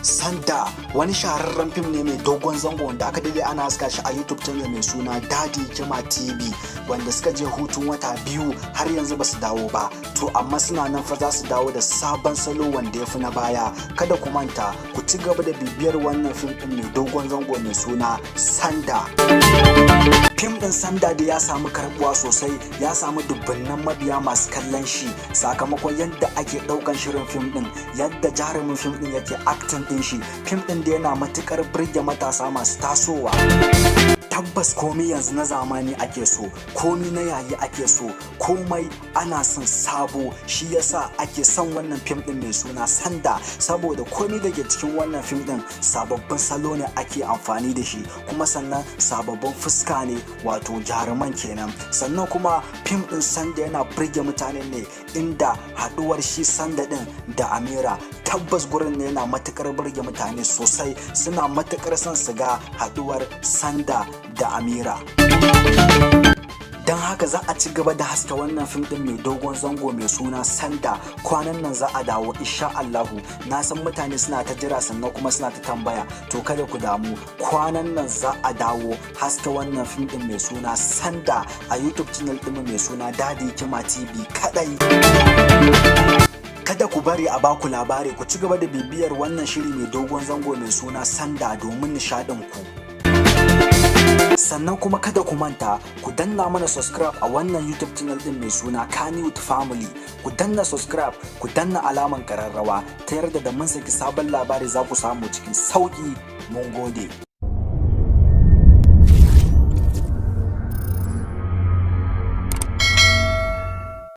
Sanda wani shahararren fim ne mai dogon zango wanda aka dade ana haska shi a YouTube channel mai suna Dadi Kima TV, wanda suka je hutun wata 2 har yanzu basu dawo ba. To amma suna nan fa za su dawo da sabon salo wanda ya fi na baya. Kada ku manta ku ci gaba da bibiyar wannan fim din mai dogon zango mai suna Sanda. Fim din Sanda da ya samu karbuwa sosai, ya samu dubbannan mabiya masu kallon shi sakamakon yadda ake daukan shirin fim din, yadda jarumin fim din yake acting din shi. Fim din da yana matukar burge matasa masu tasowa. Tabbas komai yanzu na zamani ake so, komai na yayi ake so, komai ana son sabo. Shi yasa ake son wannan fim din mai suna Sanda, saboda komai da ke cikin wannan fim din sababbin salo ne ake amfani da shi, kuma sannan sababbin fuska ne, wato jaruman kenan. Sannan kuma fim din Sanda yana burge mutane ne inda haduwar shi Sanda din da Amira, tabbas gurin ne yana matukar burge mutane sosai, suna matukar son su ga haduwar Sanda da Amira. Don haka za a ci gaba da haska wannan fim din mai dogon zango mai suna Sanda. Kwanan nan za a dawo insha Allahu. Na san mutane suna ta jira sannan kuma suna ta tambaya, to kada ku damu, kwanan nan za a dawo haska wannan fim din mai suna Sanda a YouTube channel din mai suna Dadi Kima TV kadai. Kada ku bari a baku labari, ku ci gaba da bibiyar wannan shiri mai dogon zango mai suna Sanda domin nishadin ku. Sannan kuma kada ku manta ku danna mana subscribe a wannan YouTube channel din mai suna Kannywood Family. Ku danna subscribe, ku danna alaman kararrawa ta yarda da mun saki sabon labari za ku samu cikin sauki. Mun gode.